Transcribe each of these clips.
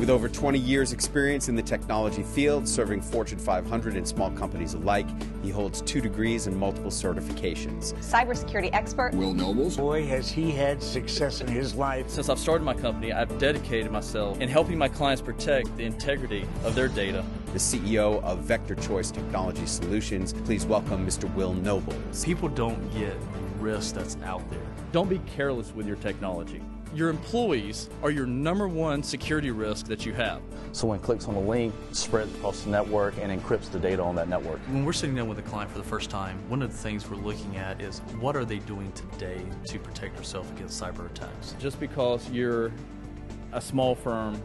With over 20 years experience in the technology field, serving Fortune 500 and small companies alike, he holds 2 degrees and multiple certifications. Cybersecurity expert Will Nobles. Boy, has he had success in his life. Since I've started my company, I've dedicated myself in helping my clients protect the integrity of their data. The CEO of Vector Choice Technology Solutions. Please welcome Mr. Will Nobles. People don't get risk that's out there. Don't be careless with your technology. Your employees are your #1 security risk that you have. Someone clicks on a link, spreads across the network, and encrypts the data on that network. When we're sitting down with a client for the first time, one of the things we're looking at is what are they doing today to protect themselves against cyber attacks? Just because you're a small firm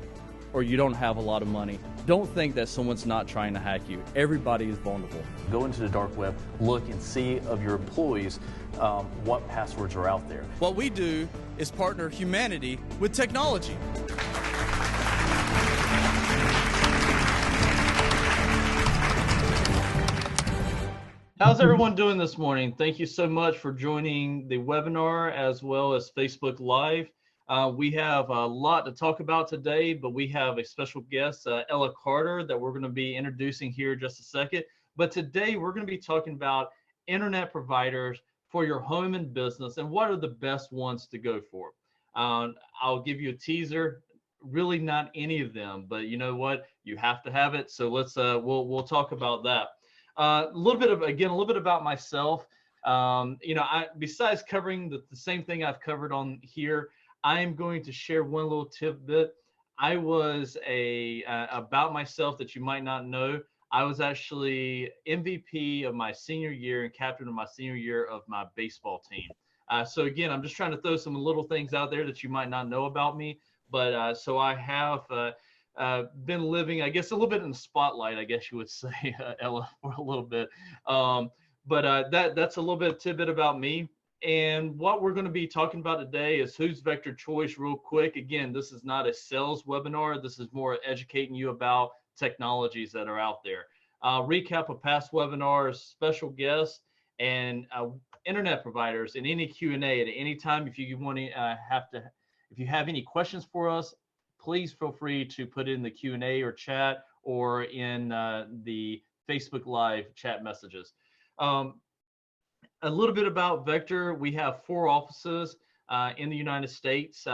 or you don't have a lot of money, don't think that someone's not trying to hack you. Everybody is vulnerable. Go into the dark web, look and see of your employees what passwords are out there. What we do is partner humanity with technology. How's everyone doing this morning? Thank you so much for joining the webinar as well as Facebook Live. We have a lot to talk about today, but we have a special guest, Ella Carter, that we're going to be introducing here in just a second. But today we're going to be talking about internet providers for your home and business and what are the best ones to go for. I'll give you a teaser. Really not any of them, but you know what? You have to have it. So let's we'll talk about that. A little bit about myself. Besides covering the same thing I've covered on here, I am going to share one little tidbit. I was about myself that you might not know. I was actually MVP of my senior year and captain of my senior year of my baseball team. So again, I'm just trying to throw some little things out there that you might not know about me. But so I have been living, I guess, a little bit in the spotlight, I guess you would say, Ella, for a little bit. That's a little bit of tidbit about me. And what we're going to be talking about today is who's Vector Choice real quick. Again, this is not a sales webinar. This is more educating you about technologies that are out there. Recap of past webinars, special guests, and internet providers in any Q&A at any time. If you want to if you have any questions for us, please feel free to put it in the Q&A or chat or in the Facebook Live chat messages. A little bit about Vector. We have 4 offices in the United States.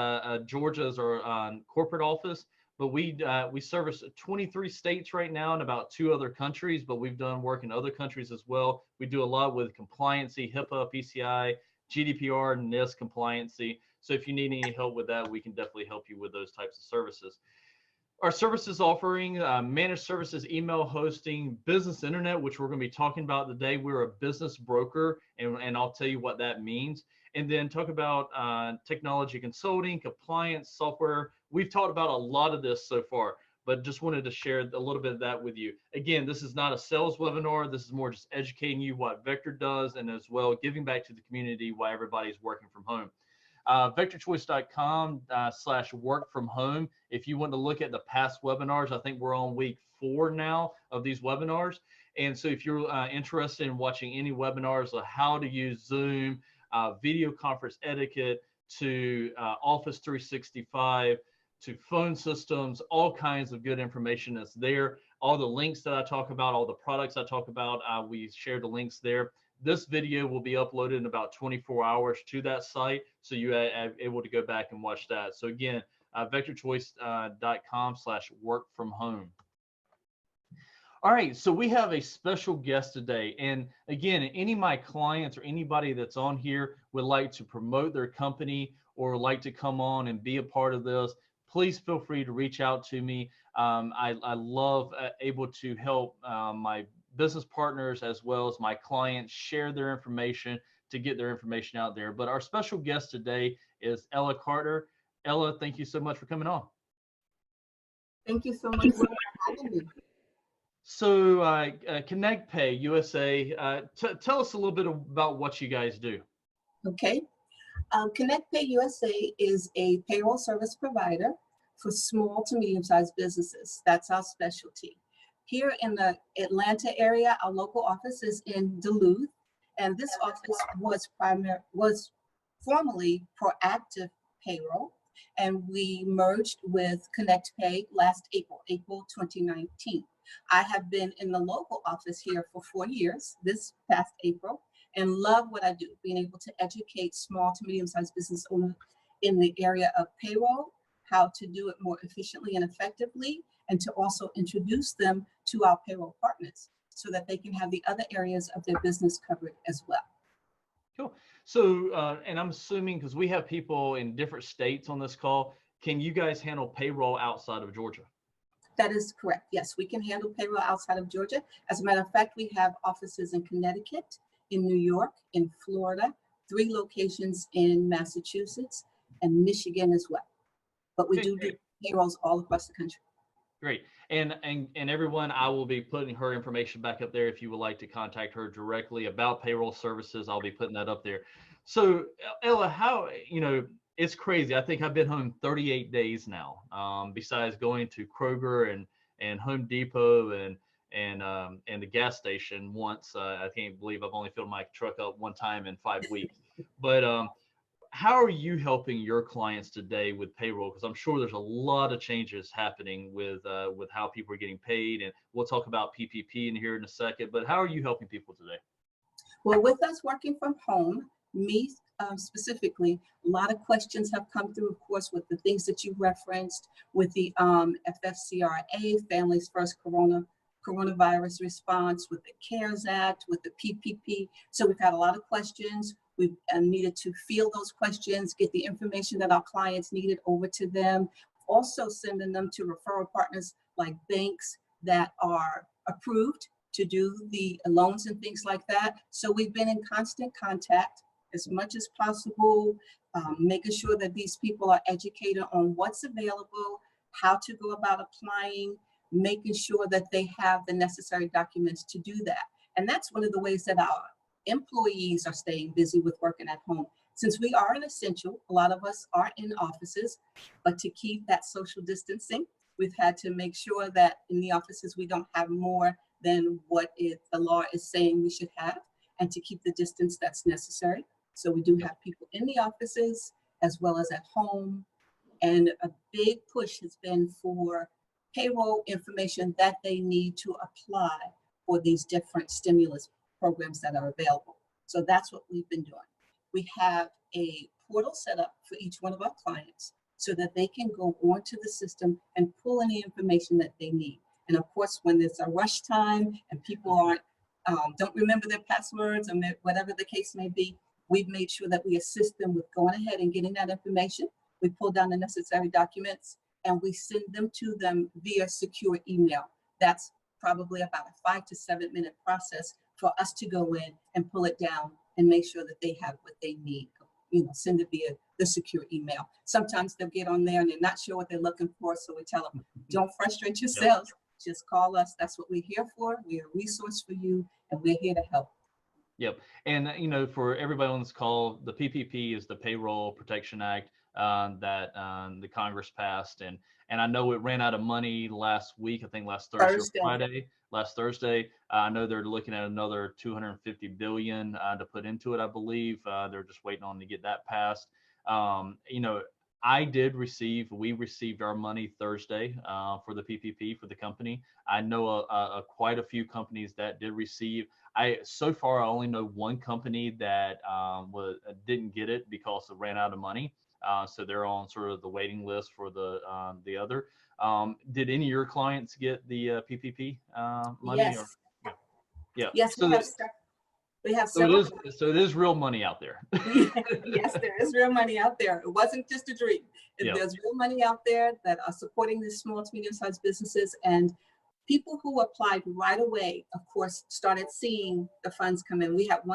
Georgia is our corporate office, but we service 23 states right now and about 2 other countries, but we've done work in other countries as well. We do a lot with compliancy, HIPAA, PCI, GDPR, NIST compliancy. So if you need any help with that, we can definitely help you with those types of services. Our services offering, managed services, email hosting, business internet, which we're going to be talking about today. We're a business broker, and I'll tell you what that means. And then talk about technology consulting, compliance, software. We've talked about a lot of this so far, but just wanted to share a little bit of that with you. Again, this is not a sales webinar. This is more just educating you what Vector does and as well giving back to the community while everybody's working from home. VectorChoice.com/work from home. If you want to look at the past webinars, I think we're on week 4 now of these webinars. And so if you're interested in watching any webinars on how to use Zoom, video conference etiquette, to Office 365, to phone systems, all kinds of good information that's there. All the links that I talk about, all the products I talk about, we share the links there. This video will be uploaded in about 24 hours to that site, so you are able to go back and watch that. So again, VectorChoice.com/work from home. All right, so we have a special guest today. And again, any of my clients or anybody that's on here would like to promote their company or like to come on and be a part of this, please feel free to reach out to me. I love able to help my business partners as well as my clients share their information to get their information out there. But our special guest today is Ella Carter. Ella, thank you so much for coming on. Thank you so much for having me. So Connect Pay USA, tell us a little bit about what you guys do. Okay. Connect Pay USA is a payroll service provider for small to medium-sized businesses. That's our specialty. Here in the Atlanta area, our local office is in Duluth, and this office was formerly Proactive Payroll, And we merged with Connect Pay last April 2019. I have been in the local office here for 4 years, this past April, and love what I do, being able to educate small to medium-sized business owners in the area of payroll, how to do it more efficiently and effectively, and to also introduce them to our payroll partners so that they can have the other areas of their business covered as well. Cool. So, and I'm assuming because we have people in different states on this call, can you guys handle payroll outside of Georgia? That is correct. Yes, we can handle payroll outside of Georgia. As a matter of fact, we have offices in Connecticut, in New York, in Florida, 3 locations in Massachusetts, and Michigan as well. But we do payrolls all across the country. Great. And everyone, I will be putting her information back up there if you would like to contact her directly about payroll services. I'll be putting that up there. So Ella, how, it's crazy. I think I've been home 38 days now, besides going to Kroger and Home Depot and the gas station once. I can't believe I've only filled my truck up one time in 5 weeks. But how are you helping your clients today with payroll? Because I'm sure there's a lot of changes happening with how people are getting paid, and we'll talk about PPP in here in a second. But how are you helping people today? Well, with us working from home, me specifically, a lot of questions have come through, of course, with the things that you referenced, with the FFCRA, Families First Coronavirus Response, with the CARES Act, with the PPP. So we've had a lot of questions. We've needed to field those questions, get the information that our clients needed over to them, also sending them to referral partners like banks that are approved to do the loans and things like that. So we've been in constant contact as much as possible, making sure that these people are educated on what's available, how to go about applying, making sure that they have the necessary documents to do that. And that's one of the ways that our employees are staying busy with working at home. Since we are an essential, a lot of us are in offices, but to keep that social distancing, we've had to make sure that in the offices we don't have more than what the law is saying we should have, and to keep the distance that's necessary. So we do have people in the offices as well as at home. And a big push has been for payroll information that they need to apply for these different stimulus programs that are available. So that's what we've been doing. We have a portal set up for each one of our clients so that they can go onto the system and pull any information that they need. And of course, when there's a rush time and people don't remember their passwords or whatever the case may be, we've made sure that we assist them with going ahead and getting that information. We pull down the necessary documents and we send them to them via secure email. That's probably about a 5 to 7 minute process for us to go in and pull it down and make sure that they have what they need. Send it via the secure email. Sometimes they'll get on there and they're not sure what they're looking for. So we tell them, don't frustrate yourselves. Just call us. That's what we're here for. We're a resource for you and we're here to help. Yep. And, for everybody on this call, the PPP is the Payroll Protection Act that the Congress passed. And I know it ran out of money last week, I think last Thursday. Or Friday, last Thursday. I know they're looking at another $250 billion to put into it, I believe. They're just waiting on to get that passed. We received our money Thursday for the PPP for the company. I know quite a few companies that did receive. So far, I only know one company that didn't get it because it ran out of money. So they're on sort of the waiting list for the other. Did any of your clients get the PPP money? Yes. Yeah. Yes, so we have several. So it is real money out there. Yes, there is real money out there. It wasn't just a dream. Yep. There's real money out there that are supporting these small to medium-sized businesses, and people who applied right away, of course, started seeing the funds come in. We have a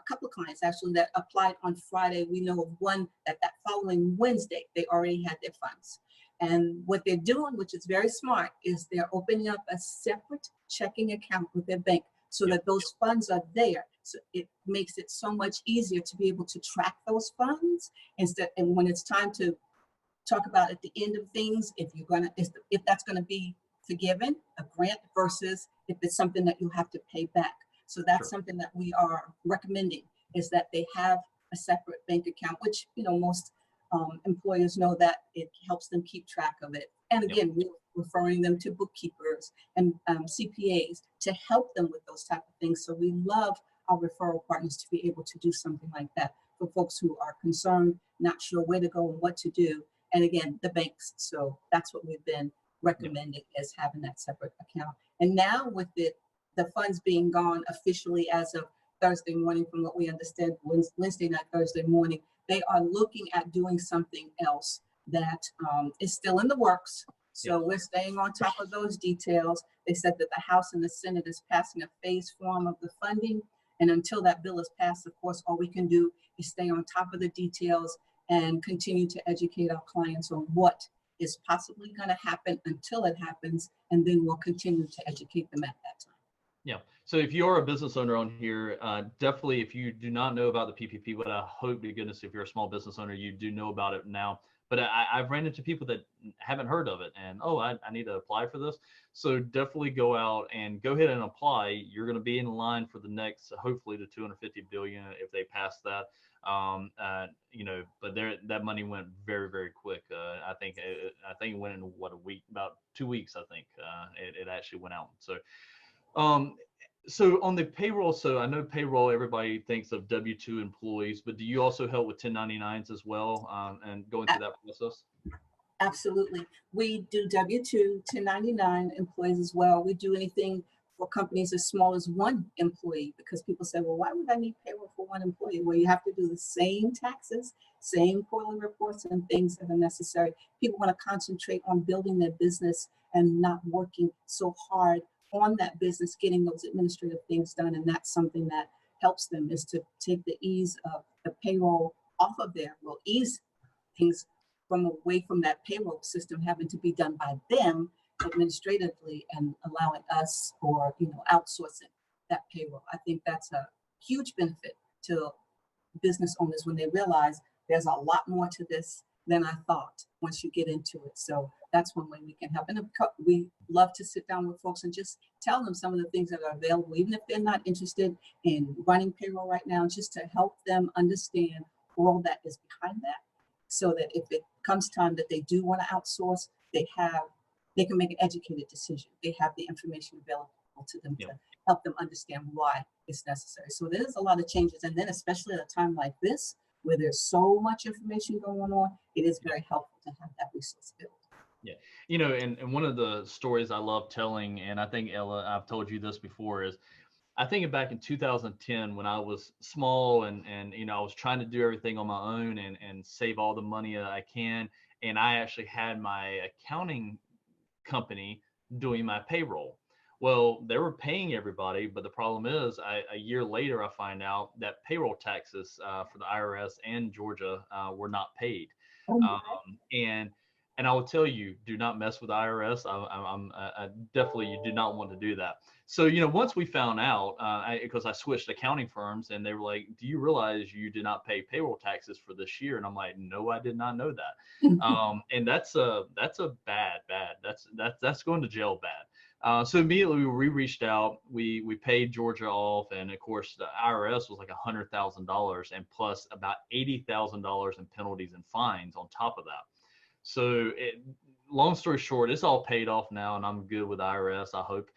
couple of clients actually that applied on Friday. We know of one that following Wednesday, they already had their funds. And what they're doing, which is very smart, is they're opening up a separate checking account with their bank so that those funds are there. So it makes it so much easier to be able to track those funds and when it's time to talk about at the end of things, if that's gonna be forgiven, a grant, versus if it's something that you have to pay back. So that's something that we are recommending, is that they have a separate bank account, which most employers know that it helps them keep track of it. And again, we're referring them to bookkeepers and CPAs to help them with those type of things. So we love our referral partners to be able to do something like that for folks who are concerned, not sure where to go and what to do. And again, the banks. So that's what we've been recommending, is having that separate account. And now with it, the funds being gone officially as of Thursday morning, from what we understand, Wednesday night, Thursday morning, they are looking at doing something else that is still in the works. So we're staying on top of those details. They said that the House and the Senate is passing a phase form of the funding. And until that bill is passed, of course, all we can do is stay on top of the details and continue to educate our clients on what is possibly going to happen until it happens. And then we'll continue to educate them at that time. Yeah. So if you're a business owner on here, definitely, if you do not know about the PPP, but I hope to goodness, if you're a small business owner, you do know about it now. But I've ran into people that haven't heard of it, and I need to apply for this. So definitely go out and go ahead and apply. You're going to be in line for the next, hopefully, the 250 billion if they pass that. But that money went very, very quick. I think it went in a week, about 2 weeks. I think it actually went out. So on the payroll, so I know payroll, everybody thinks of W-2 employees, but do you also help with 1099s as well, and going through that process? Absolutely. We do W-2, 1099 employees as well. We do anything for companies as small as one employee, because people say, well, why would I need payroll for one employee? Well, you have to do the same taxes, same quarterly reports and things that are necessary. People want to concentrate on building their business and not working so hard on that business, getting those administrative things done. And that's something that helps them, is to take the ease of the payroll off of there. Will ease things away from that payroll system having to be done by them administratively, and allowing us, or outsourcing that payroll. I think that's a huge benefit to business owners when they realize there's a lot more to this than I thought once you get into it. So that's one way we can help. And we love to sit down with folks and just tell them some of the things that are available, even if they're not interested in running payroll right now, just to help them understand all that is behind that, so that if it comes time that they do want to outsource, they can make an educated decision. They have the information available to them to help them understand why it's necessary. So there's a lot of changes. And then especially at a time like this, where there's so much information going on, it is very helpful to have that resource built. Yeah. And one of the stories I love telling, and I think, Ella, I've told you this before, is I think back in 2010 when I was small and I was trying to do everything on my own and save all the money that I can. And I actually had my accounting company doing my payroll. Well, they were paying everybody, but the problem is, a year later, I find out that payroll taxes for the IRS and Georgia were not paid. And I will tell you, do not mess with the IRS. I definitely, you do not want to do that. So, once we found out, because I switched accounting firms, and they were like, do you realize you did not pay payroll taxes for this year? And I'm like, no, I did not know that. And that's a bad, that's going to jail bad. So immediately we reached out, we paid Georgia off, and of course the IRS was like $100,000 and plus about $80,000 in penalties and fines on top of that. So long story short, it's all paid off now, and I'm good with IRS, I hope.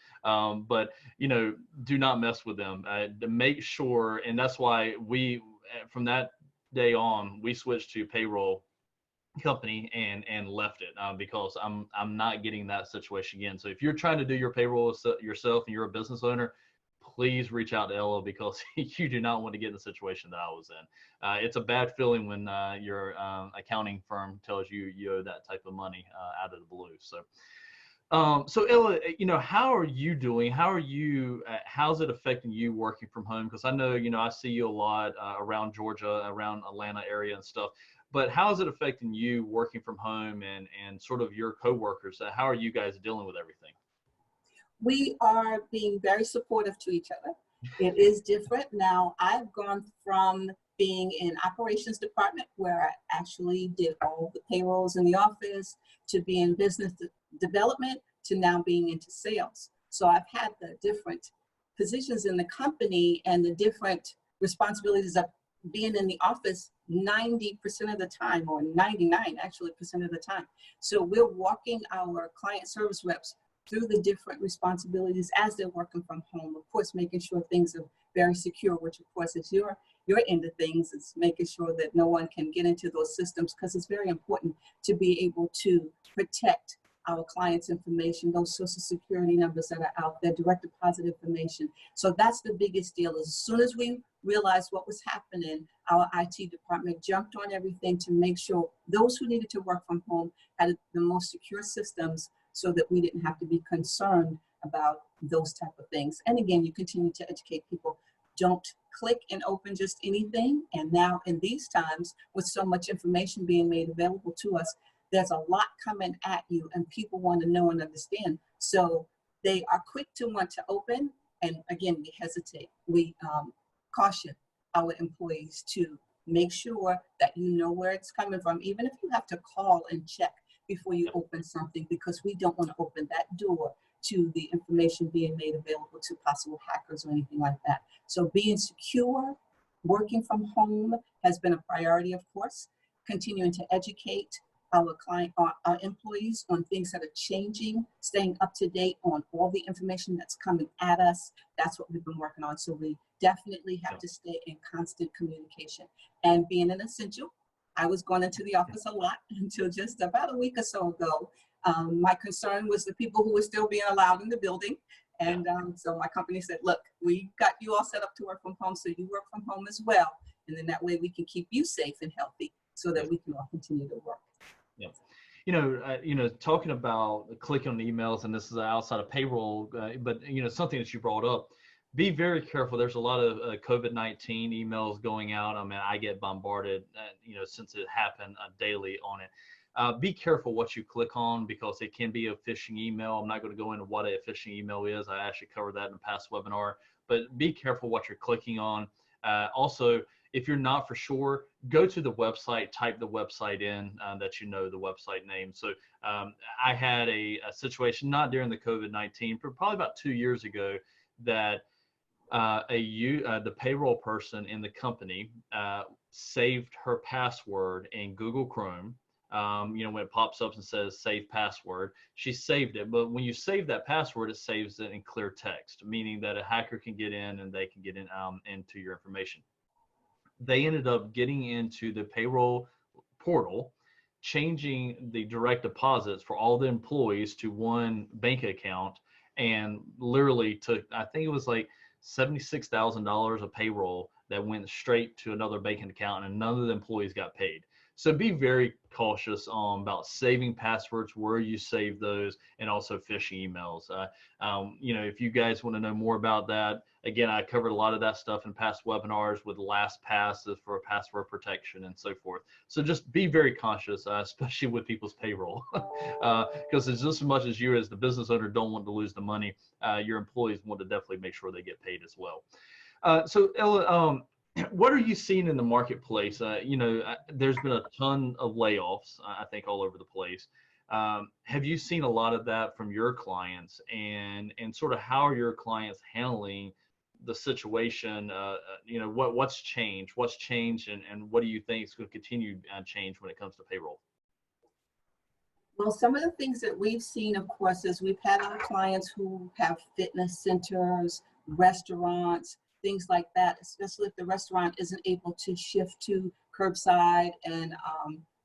But do not mess with them to make sure, and that's why we, from that day on, we switched to payroll company and left it because I'm not getting that situation again. So if you're trying to do your payroll yourself and you're a business owner, please reach out to Ella, because you do not want to get in the situation that I was in. It's a bad feeling when your accounting firm tells you you owe that type of money out of the blue. So Ella, how are you doing? How's it affecting you working from home? Because I know, I see you a lot around Georgia, around Atlanta area and stuff. But how is it affecting you working from home and sort of your coworkers? How are you guys dealing with everything? We are being very supportive to each other. It is different. Now, I've gone from being in operations department, where I actually did all the payrolls in the office, to being business development, to now being into sales. So I've had the different positions in the company and the different responsibilities of being in the office 90% of the time, or 99 actually percent of the time. So we're walking our client service reps through the different responsibilities as they're working from home. Of course, making sure things are very secure, which of course is your end of things, is making sure that no one can get into those systems, because it's very important to be able to protect our clients' information, those social security numbers that are out there, direct deposit information. So that's the biggest deal. As soon as we realized what was happening, our IT department jumped on everything to make sure those who needed to work from home had the most secure systems, so that we didn't have to be concerned about those type of things. And again, you continue to educate people. Don't click and open just anything. And now in these times, with so much information being made available to us, there's a lot coming at you, and people want to know and understand. So they are quick to want to open. And again, we hesitate. We caution our employees to make sure that you know where it's coming from, even if you have to call and check before you open something, because we don't want to open that door to the information being made available to possible hackers or anything like that. So being secure, working from home has been a priority, of course. Continuing to educate our our employees on things that are changing, staying up to date on all the information that's coming at us. That's what we've been working on. So we definitely have to stay in constant communication. And being an essential, I was going into the office a lot until just about a week or so ago. My concern was the people who were still being allowed in the building. And so my company said, look, we got you all set up to work from home, so you work from home as well. And then that way we can keep you safe and healthy, so that we can all continue to work. Yeah. Talking about clicking on emails, and this is outside of payroll, but, something that you brought up, be very careful. There's a lot of COVID-19 emails going out. I mean, I get bombarded, since it happened daily on it. Be careful what you click on, because it can be a phishing email. I'm not going to go into what a phishing email is. I actually covered that in a past webinar, but be careful what you're clicking on. Also, if you're not for sure, go to the website, type the website in that the website name. So I had a situation, not during the COVID-19, but probably about 2 years ago, that the payroll person in the company saved her password in Google Chrome. When it pops up and says save password, she saved it. But when you save that password, it saves it in clear text, meaning that a hacker can get in and they can get in into your information. They ended up getting into the payroll portal, changing the direct deposits for all the employees to one bank account, and literally took, I think it was like $76,000 of payroll that went straight to another banking account, and none of the employees got paid. So be very cautious about saving passwords, where you save those, and also phishing emails. If you guys want to know more about that, again, I covered a lot of that stuff in past webinars with LastPass for password protection and so forth. So just be very conscious, especially with people's payroll, because it's just as much as you as the business owner don't want to lose the money, your employees want to definitely make sure they get paid as well. So Ella, what are you seeing in the marketplace? There's been a ton of layoffs, I think, all over the place. Have you seen a lot of that from your clients, and sort of how are your clients handling the situation? What's changed, and what do you think is going to continue to change when it comes to payroll? Well, some of the things that we've seen, of course, is we've had our clients who have fitness centers, restaurants, things like that, especially if the restaurant isn't able to shift to curbside and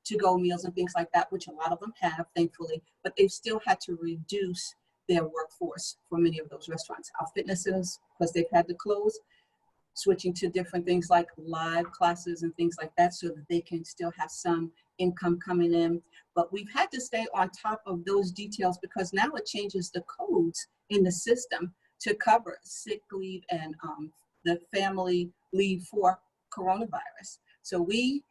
to-go meals and things like that, which a lot of them have, thankfully, but they've still had to reduce their workforce for many of those restaurants. Our fitness centers, because they've had to close, switching to different things like live classes and things like that, so that they can still have some income coming in. But we've had to stay on top of those details, because now it changes the codes in the system to cover sick leave and the family leave for coronavirus. So we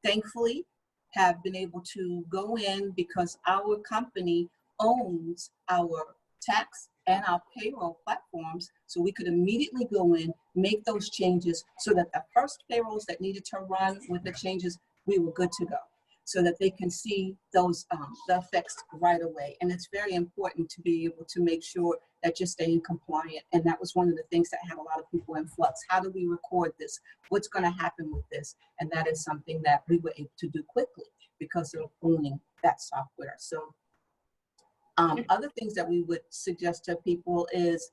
thankfully have been able to go in, because our company owns our tax and our payroll platforms, so we could immediately go in, make those changes, so that the first payrolls that needed to run with the changes, we were good to go, so that they can see those the effects right away. And it's very important to be able to make sure that you're staying compliant. And that was one of the things that had a lot of people in flux. How do we record this? What's going to happen with this? And that is something that we were able to do quickly because of owning that software. So other things that we would suggest to people is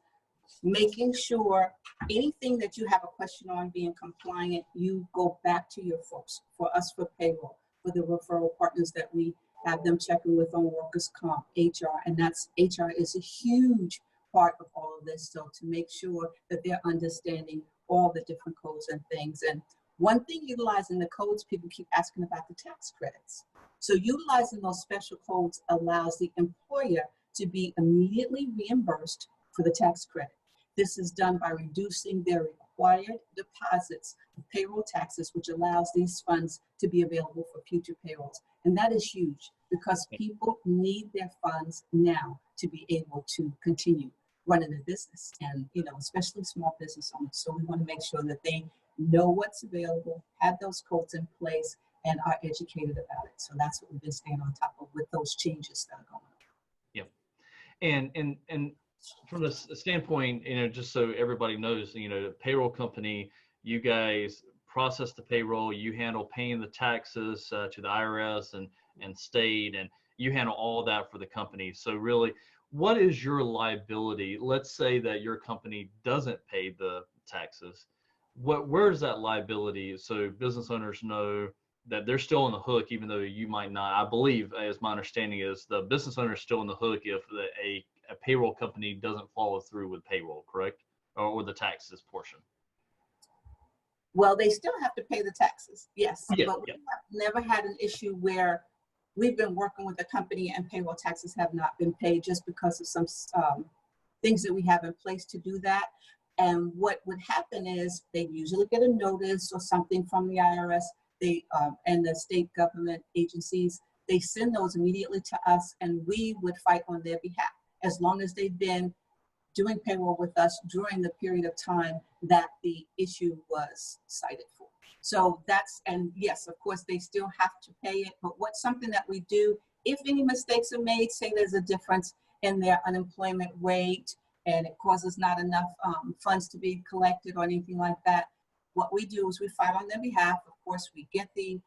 making sure anything that you have a question on being compliant, you go back to your folks. For us, for payroll, for the referral partners that we have them checking with on workers' comp, HR, and that's HR is a huge part of all of this. So to make sure that they're understanding all the different codes and things. And one thing utilizing the codes, people keep asking about the tax credits. So utilizing those special codes allows the employer to be immediately reimbursed for the tax credit. This is done by reducing their required deposits of payroll taxes, which allows these funds to be available for future payrolls. And that is huge because people need their funds now to be able to continue running a business, and especially small business owners. So we want to make sure that they know what's available, have those codes in place, and are educated about it. So that's what we've been staying on top of with those changes that are going on. Yep. And from the standpoint, just so everybody knows, the payroll company, you guys process the payroll, you handle paying the taxes to the IRS and state, and you handle all that for the company. So really, what is your liability? Let's say that your company doesn't pay the taxes. Where's that liability? So business owners know that they're still on the hook, even though you might not. I believe, as my understanding is, the business owner is still on the hook if a payroll company doesn't follow through with payroll, correct? Or the taxes portion. Well, they still have to pay the taxes, yes. Yeah, but we have never had an issue where we've been working with a company and payroll taxes have not been paid just because of some things that we have in place to do that. And what would happen is they usually get a notice or something from the IRS, and the state government agencies. They send those immediately to us, and we would fight on their behalf as long as they've been doing payroll with us during the period of time that the issue was cited for. So and yes, of course, they still have to pay it, but what's something that we do, if any mistakes are made, say there's a difference in their unemployment rate and it causes not enough funds to be collected or anything like that, what we do is we fight on their behalf. Of course, we get the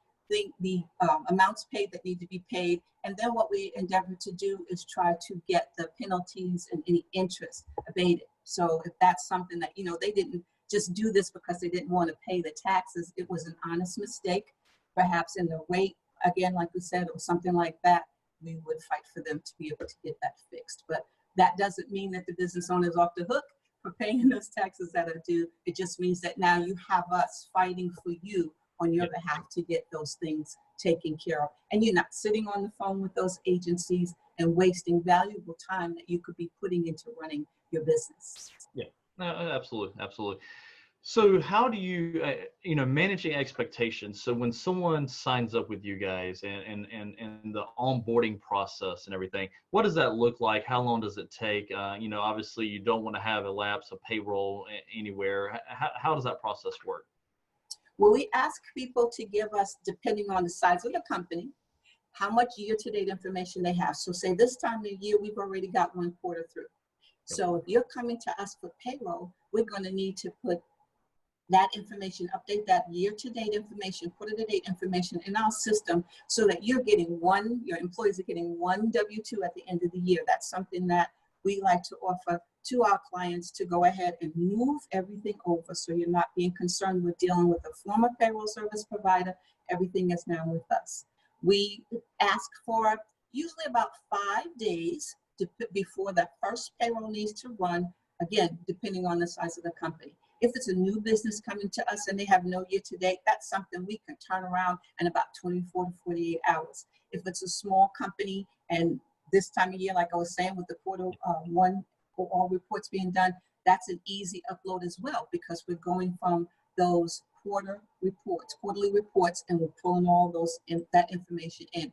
amounts paid that need to be paid. And then what we endeavor to do is try to get the penalties and any interest abated. So if that's something that, they didn't just do this because they didn't want to pay the taxes, it was an honest mistake, perhaps in the rate, again, like we said, or something like that, we would fight for them to be able to get that fixed. But that doesn't mean that the business owner is off the hook for paying those taxes that are due. It just means that now you have us fighting for you on your behalf to get those things taken care of. And you're not sitting on the phone with those agencies and wasting valuable time that you could be putting into running your business. Yeah, no, absolutely. So how do you, managing expectations? So when someone signs up with you guys and the onboarding process and everything, what does that look like? How long does it take? Obviously you don't want to have a lapse of payroll anywhere. How does that process work? Well, we ask people to give us, depending on the size of the company, how much year-to-date information they have. So say this time of year, we've already got one quarter through. So if you're coming to us for payroll, we're going to need to put that information, update that year-to-date information, quarter-to-date information in our system so that your employees are getting one W-2 at the end of the year. That's something that we like to offer to our clients to go ahead and move everything over so you're not being concerned with dealing with a former payroll service provider. Everything is now with us. We ask for usually about 5 days before the first payroll needs to run, again, depending on the size of the company. If it's a new business coming to us and they have no year-to-date, that's something we can turn around in about 24 to 48 hours. If it's a small company and this time of year, like I was saying, with the quarter one for all reports being done, that's an easy upload as well because we're going from those quarterly reports, and we're pulling all that information in.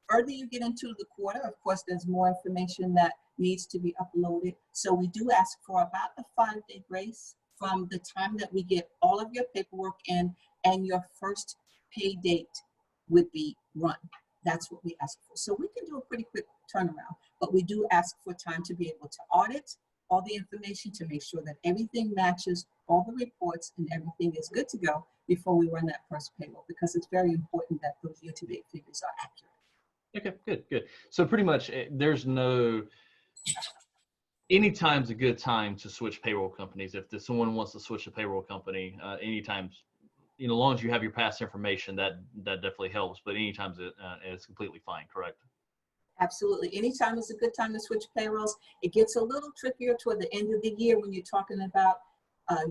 Further you get into the quarter, of course, there's more information that needs to be uploaded. So we do ask for about a 5-day grace from the time that we get all of your paperwork in and your first pay date would be run. That's what we ask for. So we can do a pretty quick turnaround, but we do ask for time to be able to audit, all the information to make sure that everything matches all the reports and everything is good to go before we run that first payroll, because it's very important that those year-to-date figures are accurate. Okay, good, good. So pretty much there's no, anytime's a good time to switch payroll companies. If someone wants to switch a payroll company, anytime's, as long as you have your past information, that definitely helps. But anytime's it's completely fine, correct? Absolutely. Anytime is a good time to switch payrolls. It gets a little trickier toward the end of the year when you're talking about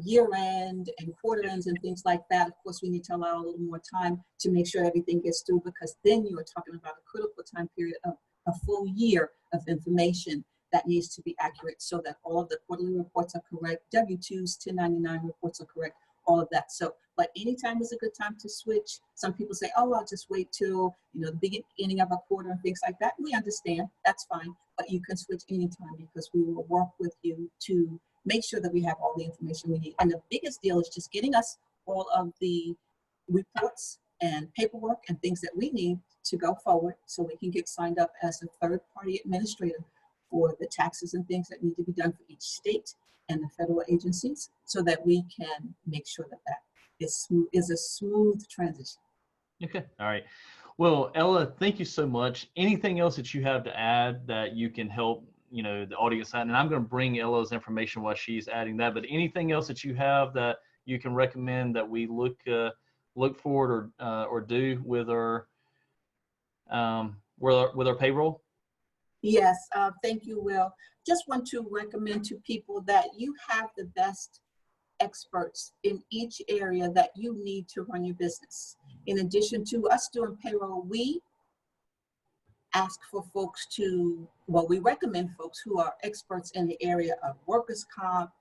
year end and quarter ends and things like that. Of course, we need to allow a little more time to make sure everything gets through, because then you are talking about a critical time period of a full year of information that needs to be accurate so that all of the quarterly reports are correct, W-2s, 1099 reports are correct, all of that. So, but anytime is a good time to switch. Some people say, oh, I'll just wait till, the beginning of a quarter and things like that. We understand, that's fine, but you can switch anytime because we will work with you to make sure that we have all the information we need. And the biggest deal is just getting us all of the reports and paperwork and things that we need to go forward so we can get signed up as a third-party administrator for the taxes and things that need to be done for each state and the federal agencies, so that we can make sure that that is a smooth transition. Okay, all right. Well, Ella, thank you so much. Anything else that you have to add that you can help, the audience out? And I'm going to bring Ella's information while she's adding that. But anything else that you have that you can recommend that we look forward or do with our payroll? Yes, thank you, Will. Just want to recommend to people that you have the best experts in each area that you need to run your business. In addition to us doing payroll, we ask for folks we recommend folks who are experts in the area of workers' comp,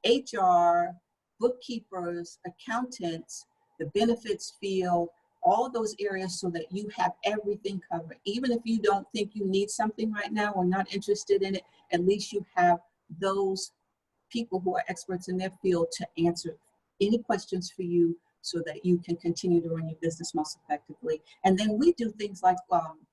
HR, bookkeepers, accountants, the benefits field, all of those areas, so that you have everything covered. Even if you don't think you need something right now or not interested in it, at least you have those people who are experts in their field to answer any questions for you so that you can continue to run your business most effectively. And then we do things like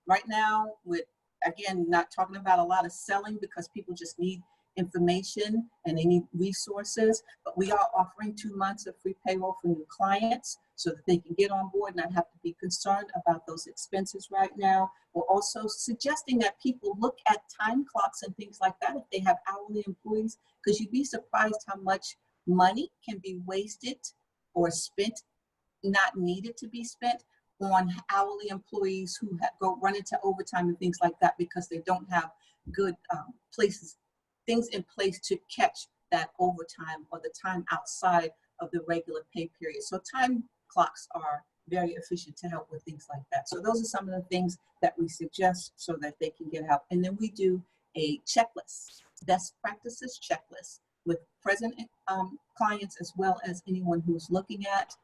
right now, with, again, not talking about a lot of selling because people just need information and they need resources, but we are offering 2 months of free payroll for new clients so that they can get on board and not have to be concerned about those expenses right now. We're also suggesting that people look at time clocks and things like that if they have hourly employees, because you'd be surprised how much money can be wasted or spent, not needed to be spent, on hourly employees who go run into overtime and things like that because they don't have good things in place to catch that overtime or the time outside of the regular pay period. So time clocks are very efficient to help with things like that. So those are some of the things that we suggest so that they can get help. And then we do a checklist, best practices checklist, with present clients as well as anyone who's looking at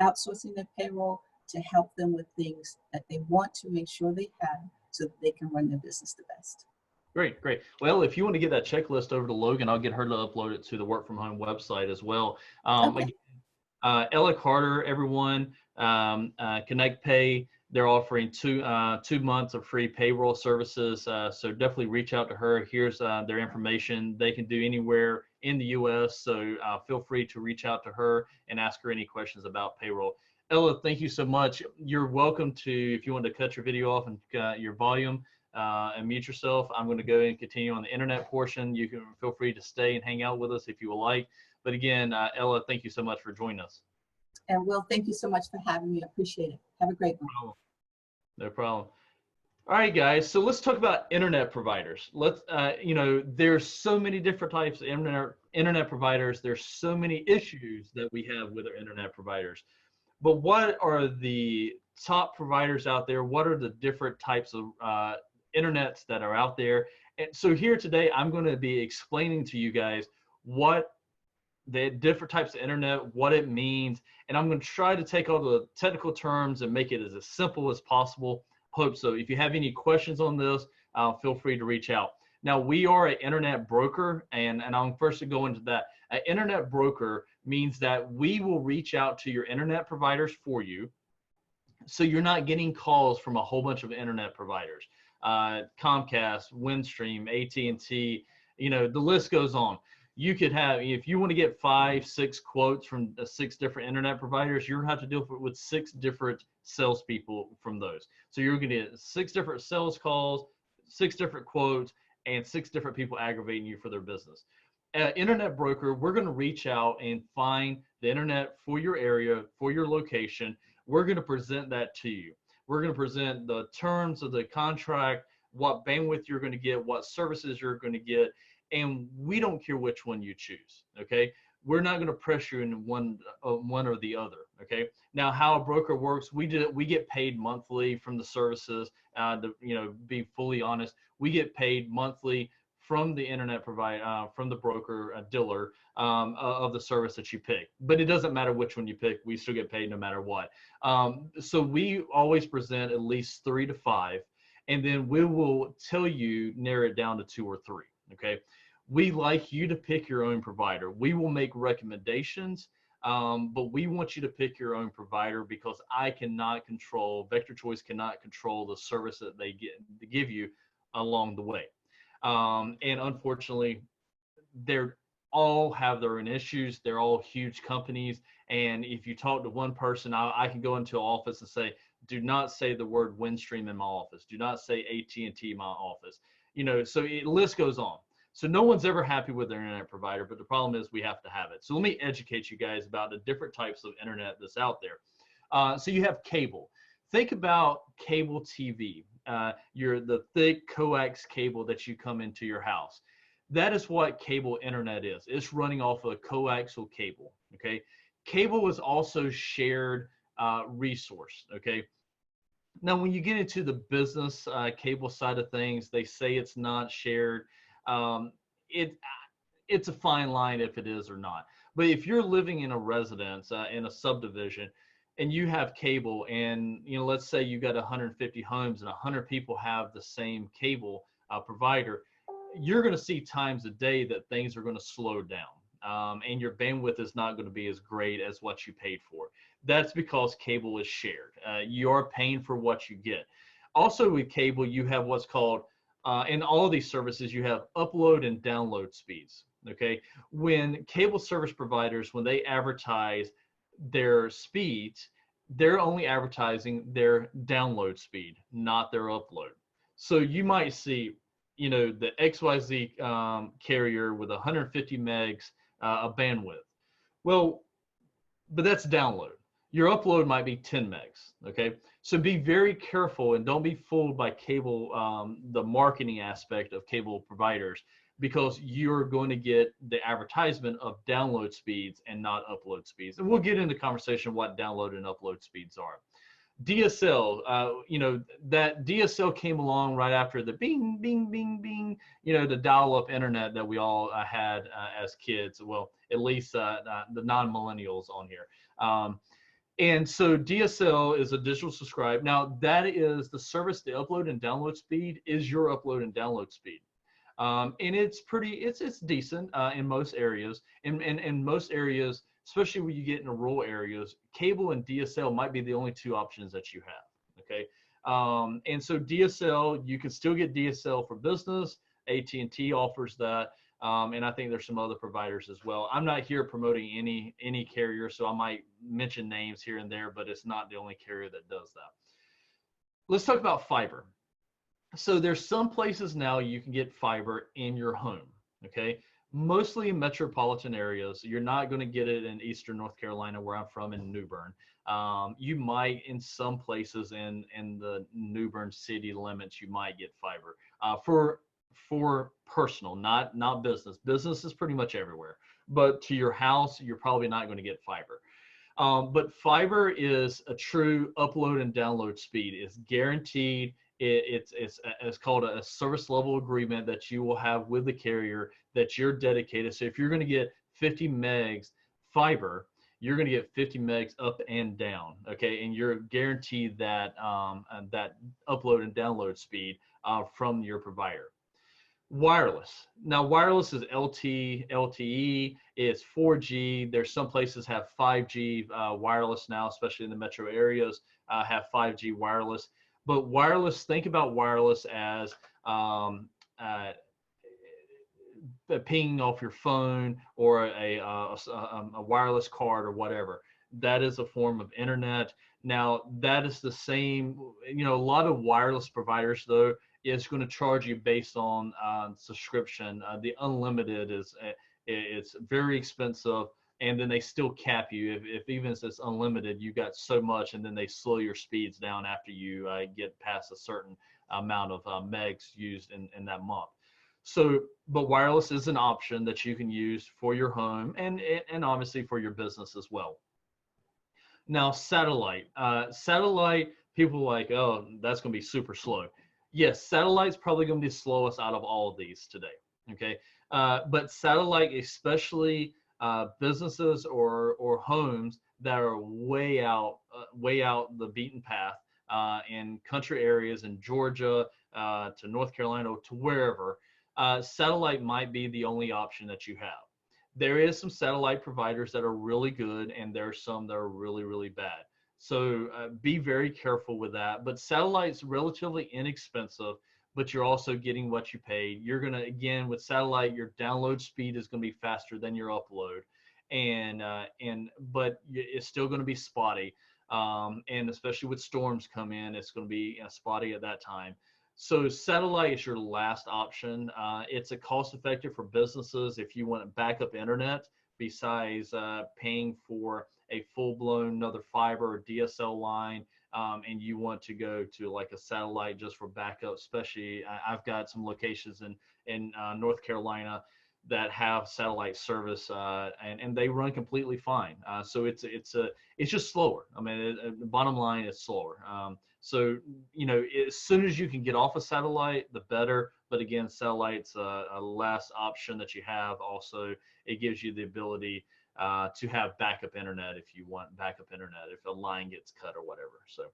outsourcing their payroll, to help them with things that they want to make sure they have so that they can run their business the best. Great, great. Well, if you want to get that checklist over to Logan, I'll get her to upload it to the Work From Home website as well. Okay. Again, Ella Carter, everyone, Connect Pay, they're offering two months of free payroll services. So definitely reach out to her. Here's their information. They can do anywhere in the U.S. So feel free to reach out to her and ask her any questions about payroll. Ella, thank you so much. You're welcome to, if you want to cut your video off and your volume, and mute yourself. I'm going to go and continue on the internet portion. You can feel free to stay and hang out with us if you would like. But again, Ella, thank you so much for joining us. And Will, thank you so much for having me. I appreciate it. Have a great one. No problem. All right, guys. So let's talk about internet providers. There's so many different types of internet providers. There's so many issues that we have with our internet providers. But what are the top providers out there? What are the different types of internets that are out there? And so here today, I'm going to be explaining to you guys what the different types of internet, what it means, and I'm going to try to take all the technical terms and make it as simple as possible. Hope so. If you have any questions on this, feel free to reach out. Now, we are an internet broker, and I'm first to go into that. An internet broker means that we will reach out to your internet providers for you, so you're not getting calls from a whole bunch of internet providers. Comcast, Windstream, AT&T, You know, the list goes on. You could have, if you want to get 5, 6 quotes from 6 different internet providers, you're going to have to deal with 6 different salespeople from those. So you're going to get 6 different sales calls, 6 different quotes, and 6 different people aggravating you for their business. Internet broker, we're going to reach out and find the internet for your area, for your location. We're going to present that to you. We're going to present the terms of the contract, what bandwidth you're going to get, what services you're going to get, and we don't care which one you choose. Okay, we're not going to pressure you in one or the other. Okay, now how a broker works, we get paid monthly from the services. To, you know, be fully honest, we get paid monthly from the internet provider, from the broker, dealer, of the service that you pick. But it doesn't matter which one you pick, we still get paid no matter what. So we always present at least 3 to 5, and then we will tell you, narrow it down to 2 or 3, okay? We like you to pick your own provider. We will make recommendations, but we want you to pick your own provider because I cannot control, Vector Choice cannot control the service that they give you along the way. And unfortunately, they're all have their own issues. They're all huge companies. And if you talk to one person, I can go into an office and say, do not say the word Windstream in my office. Do not say AT&T in my office. You know, so the list goes on. So no one's ever happy with their internet provider, but the problem is we have to have it. So let me educate you guys about the different types of internet that's out there. So you have cable. Think about cable TV. The thick coax cable that you come into your house. That is what cable internet is. It's running off a coaxial cable. Okay, cable is also shared resource. Okay, now when you get into the business cable side of things, they say it's not shared. It's a fine line if it is or not. But if you're living in a residence in a subdivision, and you have cable, and you know, let's say you got 150 homes and 100 people have the same cable provider, you're going to see times a day that things are going to slow down, and your bandwidth is not going to be as great as what you paid for. That's because cable is shared. You're paying for what you get. Also with cable, you have what's called, in all of these services, you have upload and download speeds. Okay, when cable service providers, when they advertise their speeds, they're only advertising their download speed, not their upload. So you might see, you know, the XYZ carrier with 150 megs of bandwidth. Well, but that's download. Your upload might be 10 megs, okay? So be very careful and don't be fooled by cable, the marketing aspect of cable providers, because you're going to get the advertisement of download speeds and not upload speeds. And we'll get into conversation what download and upload speeds are. DSL, you know, that DSL came along right after the bing, bing, bing, bing, you know, the dial-up internet that we all had as kids. Well, at least the non-millennials on here. And so DSL is a digital subscribe. Now that is the service, the upload and download speed is your upload and download speed. And it's pretty, it's decent in most areas. In most areas, especially when you get into rural areas, cable and DSL might be the only 2 options that you have. Okay, and so DSL, you can still get DSL for business. AT&T offers that, and I think there's some other providers as well. I'm not here promoting any carrier, so I might mention names here and there, but it's not the only carrier that does that. Let's talk about fiber. So there's some places now you can get fiber in your home, okay? Mostly in metropolitan areas. You're not going to get it in Eastern North Carolina, where I'm from, in New Bern. You might, in some places in the New Bern city limits, you might get fiber for personal, not business. Business is pretty much everywhere. But to your house, you're probably not going to get fiber. But fiber is a true upload and download speed. It's guaranteed. It's called a service level agreement that you will have with the carrier that you're dedicated. So if you're going to get 50 megs fiber, you're going to get 50 megs up and down, okay? And you're guaranteed that that upload and download speed from your provider. Wireless. Now, wireless is LT, LTE, it's 4G. There's some places have 5G wireless now, especially in the metro areas, have 5G wireless. But wireless, think about wireless as pinging off your phone or a wireless card or whatever. That is a form of internet. Now, that is the same, a lot of wireless providers, though, is going to charge you based on subscription. The unlimited it's very expensive, and then they still cap you. If even if it's unlimited, you got so much, and then they slow your speeds down after you get past a certain amount of megs used in that month. So, but wireless is an option that you can use for your home and obviously for your business as well. Now, satellite. Satellite, people are like, oh, that's going to be super slow. Yes, satellite's probably going to be the slowest out of all of these today. Okay, but satellite, especially businesses or homes that are way out the beaten path in country areas in Georgia to North Carolina or to wherever, satellite might be the only option that you have. There is some satellite providers that are really good, and there are some that are really, really bad. So be very careful with that. But satellite's relatively inexpensive, but you're also getting what you paid. You're going to, again, with satellite, your download speed is going to be faster than your upload. But it's still going to be spotty. And especially with storms come in, it's going to be spotty at that time. So satellite is your last option. It's a cost-effective for businesses if you want backup internet besides paying for a full-blown another fiber or DSL line, and you want to go to like a satellite just for backup. Especially, I've got some locations in North Carolina that have satellite service, and they run completely fine. So it's just slower. I mean, the bottom line is slower. So, as soon as you can get off a satellite, the better. But again, satellite's a last option that you have. Also, it gives you the ability to have backup internet if you want backup internet, if a line gets cut or whatever. So,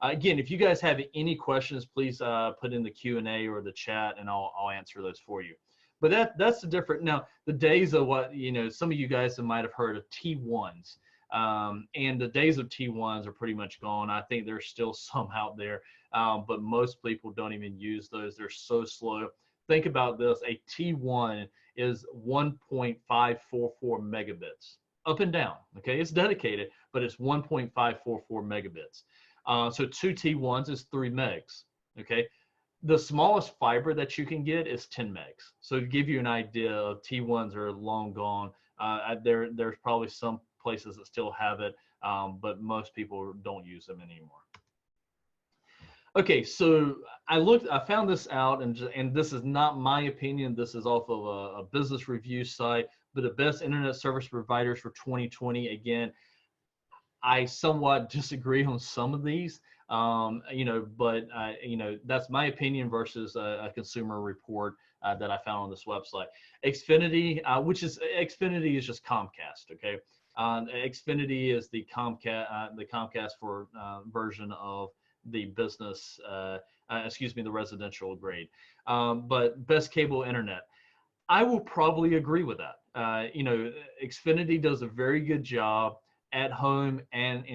again, if you guys have any questions, please put in the Q&A or the chat, and I'll answer those for you. But that's the different. Now, the days of what, some of you guys might have heard of T1s. And the days of T1s are pretty much gone. I think there's still some out there, but most people don't even use those. They're so slow. Think about this. A T1 is 1.544 megabits up and down. Okay, it's dedicated, but it's 1.544 megabits. So 2 T1s is 3 megs. Okay. The smallest fiber that you can get is 10 megs. So to give you an idea, of T1s are long gone. There's probably some places that still have it, but most people don't use them anymore. Okay, so I found this out, and this is not my opinion. This is off of a business review site, but the best internet service providers for 2020. Again, I somewhat disagree on some of these, but that's my opinion versus a consumer report that I found on this website. Xfinity, Xfinity is just Comcast, okay? Xfinity is the Comcast for version of the business, the residential grade. But best cable internet, I will probably agree with that. Xfinity does a very good job at home, and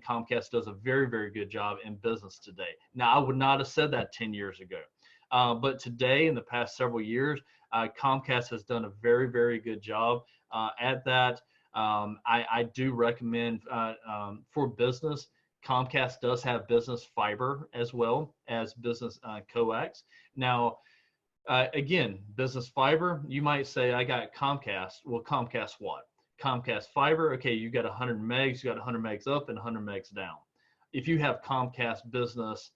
Comcast does a very, very good job in business today. Now, I would not have said that 10 years ago. But today, in the past several years, Comcast has done a very, very good job at that. I do recommend for business, Comcast does have business fiber as well as business coax. Now, again, business fiber, you might say, I got Comcast. Well, Comcast what? Comcast fiber, okay, you got 100 megs, you got 100 megs up and 100 megs down. If you have Comcast business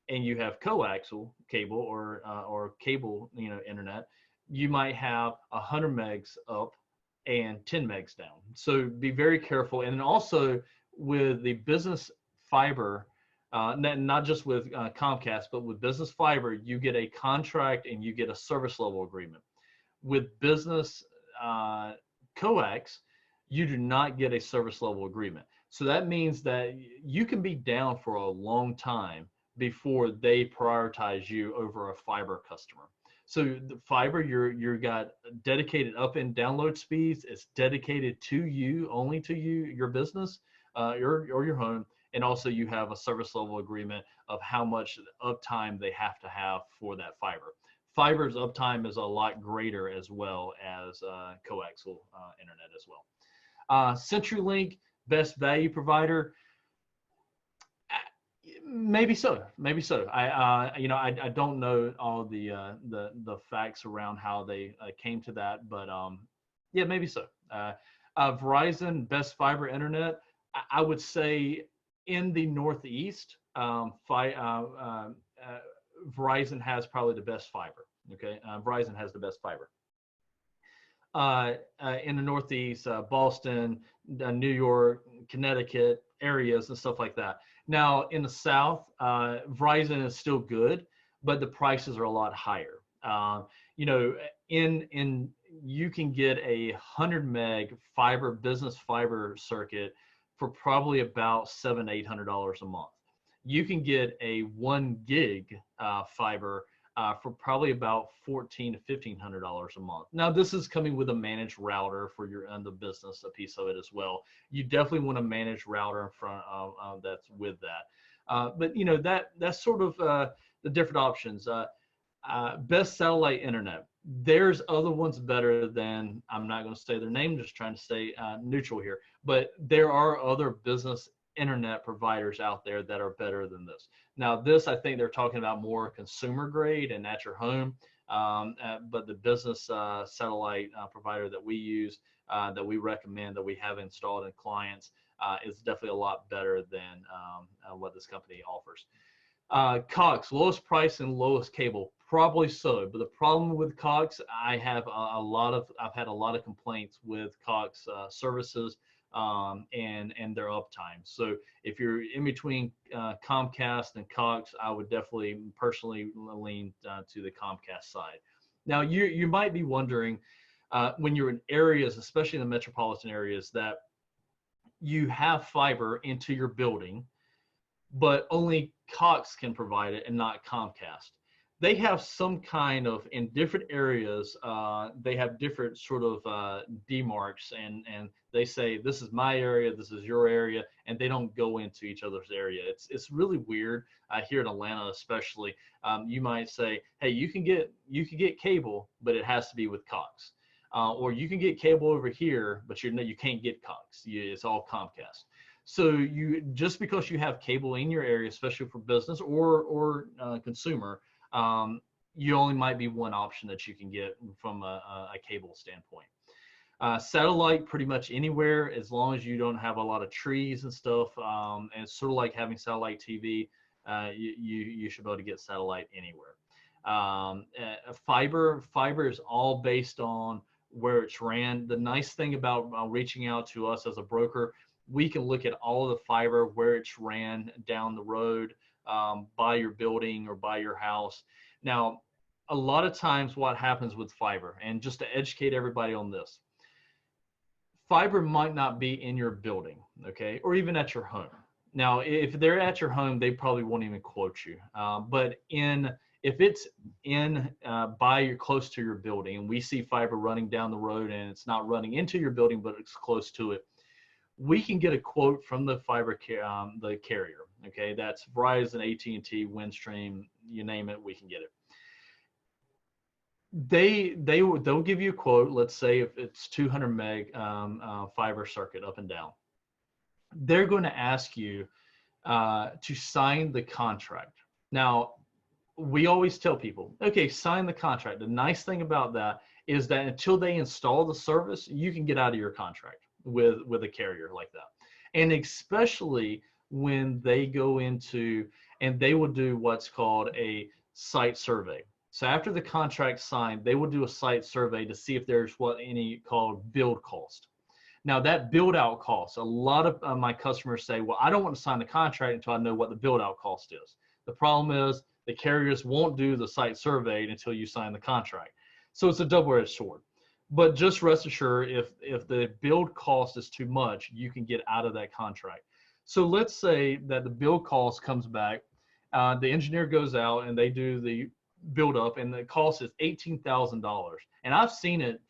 and you have coaxial cable or cable, internet, you might have 100 megs up and 10 megs down. So be very careful. And then also with the business fiber, not just with Comcast, but with business fiber, you get a contract and you get a service level agreement. With business coax, you do not get a service level agreement. So that means that you can be down for a long time before they prioritize you over a fiber customer. So the fiber, you're got dedicated up and download speeds. It's dedicated to you, only to you, your business, or your home. And also you have a service level agreement of how much uptime they have to have for that fiber. Fiber's uptime is a lot greater as well as coaxial internet as well. CenturyLink, best value provider. Maybe so. I don't know all the facts around how they came to that, but yeah, maybe so. Verizon, best fiber internet. I would say in the Northeast, Verizon has probably the best fiber. Okay, Verizon has the best fiber. In the Northeast, Boston, New York, Connecticut areas and stuff like that. Now in the South, Verizon is still good, but the prices are a lot higher. You can get a 100 meg fiber business fiber circuit for probably about $700-800 a month. You can get a 1 gig fiber for probably about $1,400 to $1,500 a month. Now, this is coming with a managed router for your the business, a piece of it as well. You definitely want a managed router in front of that's with that. But that's sort of the different options. Best satellite internet. There's other ones better than, I'm not going to say their name, just trying to stay neutral here. But there are other business internet providers out there that are better than this. Now this, I think they're talking about more consumer grade and at your home, but the business satellite provider that we use, that we recommend, that we have installed in clients, is definitely a lot better than what this company offers. Cox, lowest price and lowest cable, probably so. But the problem with Cox, I've had a lot of complaints with Cox services and their uptime. So if you're in between Comcast and Cox, I would definitely personally lean to the Comcast side. Now you might be wondering, when you're in areas, especially in the metropolitan areas, that you have fiber into your building, but only Cox can provide it and not Comcast. They have some kind of, in different areas, they have different sort of demarcs, and they say, this is my area, this is your area, and they don't go into each other's area. It's really weird here in Atlanta, especially. You might say, hey, you can get cable, but it has to be with Cox, or you can get cable over here, but you can't get Cox. It's all Comcast. So just because you have cable in your area, especially for business or consumer, you only might be one option that you can get from a cable standpoint. Satellite, pretty much anywhere, as long as you don't have a lot of trees and stuff. And it's sort of like having satellite TV. You should be able to get satellite anywhere. Fiber is all based on where it's ran. The nice thing about reaching out to us as a broker, we can look at all of the fiber, where it's ran down the road, by your building or by your house. Now, a lot of times what happens with fiber, and just to educate everybody on this, fiber might not be in your building, okay, or even at your home. Now, if they're at your home, they probably won't even quote you. But if it's close to your building, and we see fiber running down the road and it's not running into your building, but it's close to it, we can get a quote from the fiber the carrier. Okay, that's Verizon, AT&T, Windstream, you name it, we can get it. They'll give you a quote. Let's say if it's 200 meg fiber circuit up and down, they're going to ask you to sign the contract. Now, we always tell people, okay, sign the contract. The nice thing about that is that until they install the service, you can get out of your contract with a carrier like that. And especially when they go into, and they will do what's called a site survey. So after the contract's signed, they will do a site survey to see if there's any called build cost. Now that build out cost, a lot of my customers say, well, I don't want to sign the contract until I know what the build out cost is. The problem is the carriers won't do the site survey until you sign the contract. So it's a double-edged sword. But just rest assured, if the build cost is too much, you can get out of that contract. So let's say that the build cost comes back, the engineer goes out and they do the build up, and the cost is $18,000. And I've seen it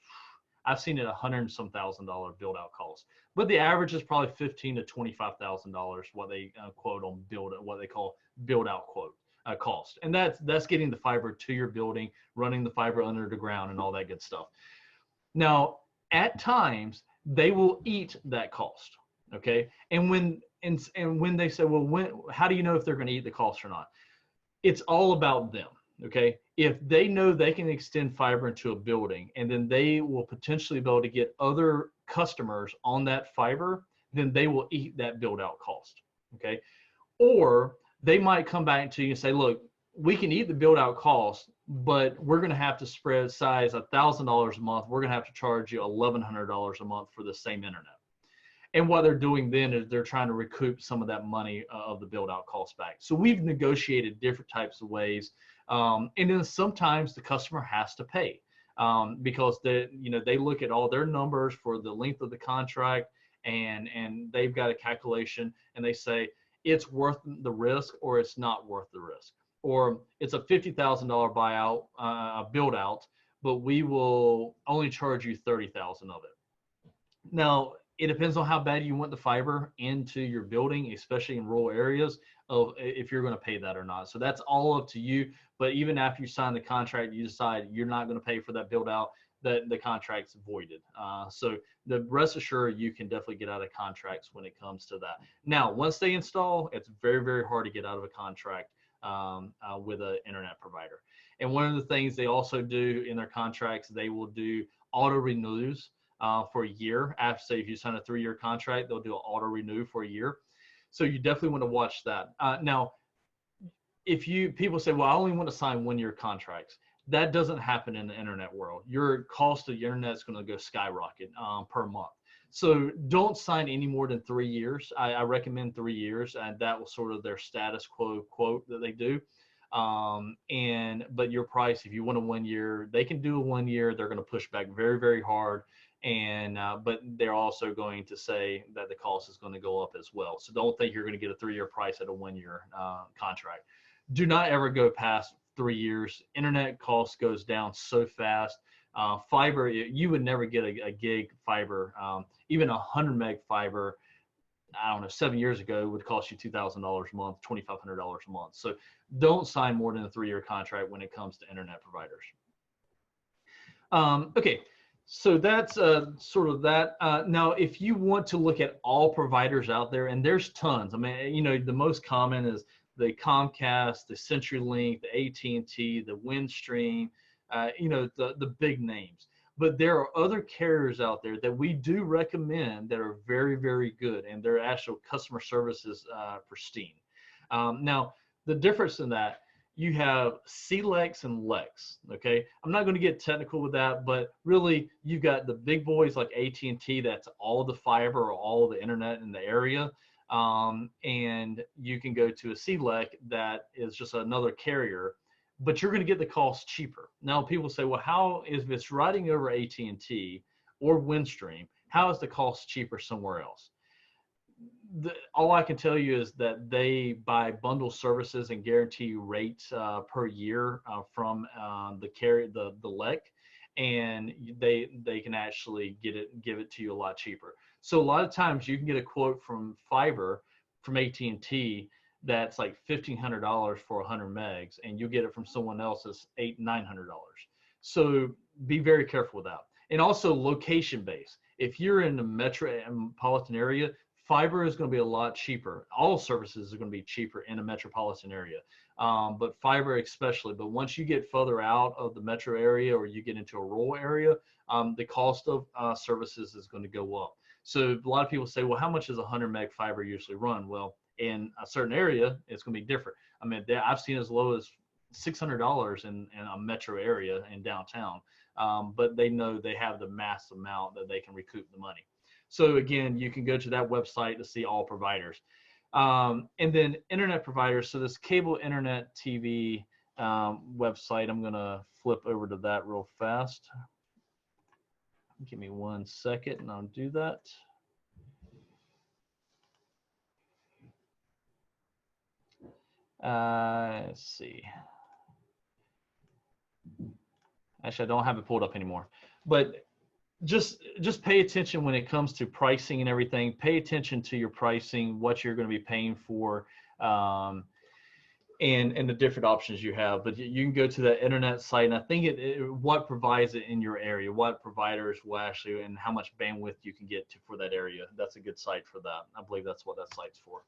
$100 and some thousand build out cost. But the average is probably $15,000 to $25,000 what they quote on what they call build out quote cost. And that's getting the fiber to your building, running the fiber under the ground and all that good stuff. Now, at times they will eat that cost. Okay. And when they say, well, how do you know if they're going to eat the cost or not? It's all about them. Okay. If they know they can extend fiber into a building and then they will potentially be able to get other customers on that fiber, then they will eat that build out cost. Okay. Or they might come back to you and say, look, we can eat the build out cost, but we're going to have to spread size $1,000 a month. We're going to have to charge you $1,100 a month for the same internet. And what they're doing then is they're trying to recoup some of that money of the build out cost back. So we've negotiated different types of ways. And then sometimes the customer has to pay because they look at all their numbers for the length of the contract and they've got a calculation and they say it's worth the risk or it's not worth the risk. Or it's a $50,000 buyout, build out, but we will only charge you $30,000 of it. Now, it depends on how bad you want the fiber into your building, especially in rural areas, of if you're going to pay that or not. So that's all up to you. But even after you sign the contract, you decide you're not going to pay for that build out, that the contract's voided. So the rest assured, you can definitely get out of contracts when it comes to that. Now, once they install, it's very, very hard to get out of a contract with an internet provider. And one of the things they also do in their contracts, they will do auto renews for a year. After, say, if you sign a 3-year contract, they'll do an auto renew for a year. So you definitely want to watch that. Now, if people say, well, I only want to sign 1-year contracts, that doesn't happen in the internet world. Your cost of your internet is going to go skyrocket per month. So don't sign any more than 3 years. I recommend 3 years, and that was sort of their status quo quote that they do. But your price, if you want a 1 year, they can do a 1 year. They're going to push back very, very hard. But they're also going to say that the cost is going to go up as well. So don't think you're going to get a 3-year price at a 1-year contract. Do not ever go past 3 years. Internet cost goes down so fast. Fiber, you would never get a gig fiber, even 100 meg fiber. I don't know, 7 years ago would cost you $2,000 a month, $2,500 a month. So don't sign more than a 3-year contract when it comes to internet providers. Okay. So that's sort of that. Now, if you want to look at all providers out there, and there's tons. I mean, the most common is the Comcast, the CenturyLink, the AT&T, the Windstream, the big names. But there are other carriers out there that we do recommend that are very, very good, and their actual customer service is pristine. Now, the difference in that, you have CLEX and LEX, okay? I'm not going to get technical with that, but really you've got the big boys like AT&T, that's all the fiber or all the internet in the area. And you can go to a CLEC that is just another carrier, but you're going to get the cost cheaper. Now people say, well, how is, if it's riding over AT&T or Windstream, how is the cost cheaper somewhere else? All I can tell you is that they buy bundle services and guarantee rates per year from the carrier, the LEC, and they can actually give it to you a lot cheaper. So a lot of times you can get a quote from fiber from AT&T that's like $1,500 for 100 megs, and you'll get it from someone else that's $800-900. So be very careful with that. And also location based. If you're in the metropolitan area, fiber is going to be a lot cheaper. All services are going to be cheaper in a metropolitan area, but fiber especially. But once you get further out of the metro area or you get into a rural area, the cost of services is going to go up. So a lot of people say, well, how much does 100 meg fiber usually run? Well, in a certain area, it's going to be different. I mean, I've seen as low as $600 in a metro area in downtown, but they know they have the mass amount that they can recoup the money. So again, you can go to that website to see all providers. And then internet providers. So this cable internet TV website, I'm going to flip over to that real fast. Give me 1 second and I'll do that. Let's see. Actually, I don't have it pulled up anymore, but just pay attention when it comes to pricing and everything. Pay attention to your pricing, what you're going to be paying for. and the different options you have. But you can go to that internet site, and I think what provides it in your area, what providers will actually, and how much bandwidth you can get to for that area. That's a good site for that. I believe that's what that site's for.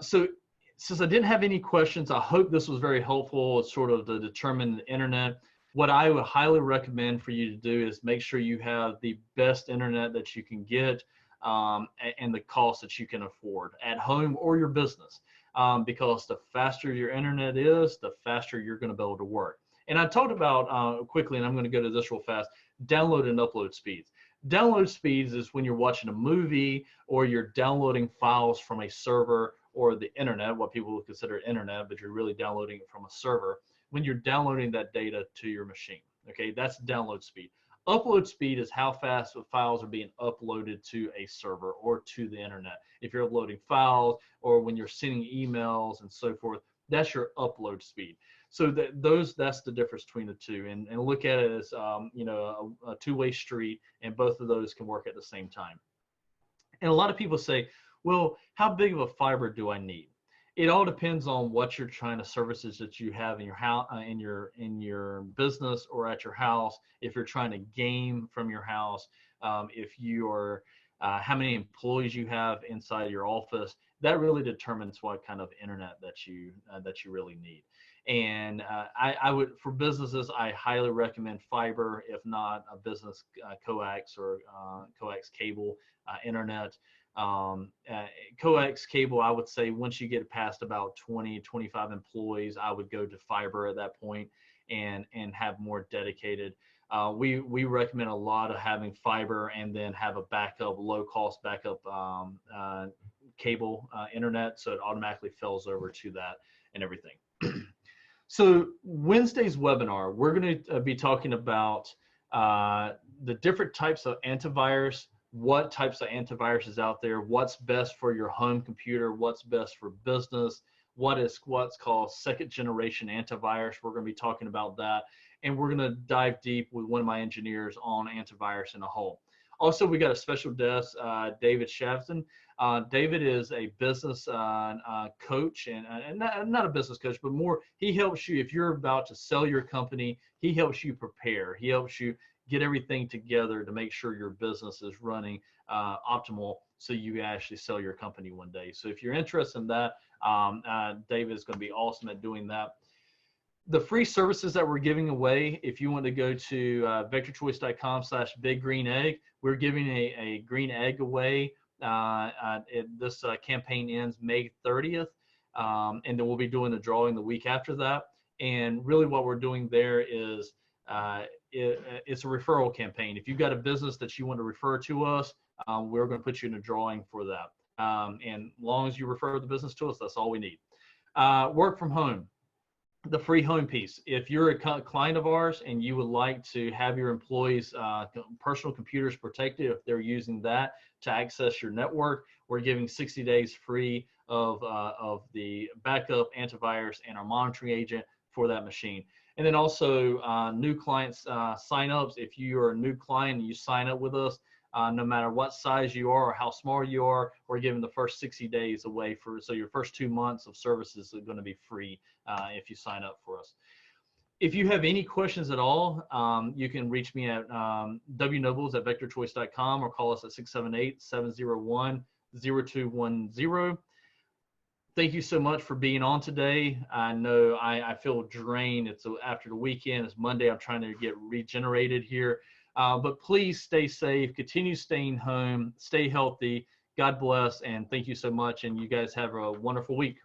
So since I didn't have any questions, I hope this was very helpful, sort of to determine the internet. What I would highly recommend for you to do is make sure you have the best internet that you can get, and the cost that you can afford at home or your business. Because the faster your internet is, the faster you're going to be able to work. And I talked about quickly, and I'm going to go to this real fast, download and upload speeds. Download speeds is when you're watching a movie or you're downloading files from a server or the internet, what people would consider internet, but you're really downloading it from a server. When you're downloading that data to your machine, okay, that's download speed. Upload speed is how fast the files are being uploaded to a server or to the internet. If you're uploading files or when you're sending emails and so forth, that's your upload speed. So that's the difference between the two, and look at it as you know, a two-way street, and both of those can work at the same time. And a lot of people say, well, how big of a fiber do I need? It all depends on what you're trying to services that you have in your house, in your business or at your house. If you're trying to game from your house, if you are how many employees you have inside your office, that really determines what kind of internet that you really need. And I would, for businesses, I highly recommend fiber, if not a business coax or coax cable internet. Coax cable, I would say once you get past about 20, 25 employees, I would go to fiber at that point and have more dedicated. We recommend a lot of having fiber and then have a backup, low cost backup cable internet, so it automatically fills over to that and everything. So Wednesday's webinar, we're going to be talking about the different types of antivirus, what types of antivirus is out there, what's best for your home computer, what's best for business, what's called second generation antivirus. We're going to be talking about that, and we're going to dive deep with one of my engineers on antivirus in a whole. Also, we got a special guest, David Shavton. David is a business coach, and not a business coach, but more, he helps you if you're about to sell your company. He helps you prepare. He helps you get everything together to make sure your business is running optimal, so you actually sell your company one day. So if you're interested in that, David is going to be awesome at doing that. The free services that we're giving away, if you want to go to vectorchoice.com/biggreenegg, we're giving a green egg away. This campaign ends May 30th, and then we'll be doing the drawing the week after that. And really what we're doing there is it's a referral campaign. If you've got a business that you want to refer to us, we're going to put you in a drawing for that. And as long as you refer the business to us, that's all we need. Work from home. The free home piece. If you're a client of ours and you would like to have your employees' personal computers protected, if they're using that to access your network, we're giving 60 days free of the backup, antivirus, and our monitoring agent for that machine. And then also new clients sign-ups. If you are a new client and you sign up with us, no matter what size you are or how small you are, we're giving the first 60 days away so your first 2 months of services are going to be free if you sign up for us. If you have any questions at all, you can reach me at wnobles@vectorchoice.com or call us at 678-701-0210. Thank you so much for being on today. I know I feel drained. It's after the weekend. It's Monday. I'm trying to get regenerated here. But please stay safe, continue staying home, stay healthy. God bless, and thank you so much. And you guys have a wonderful week.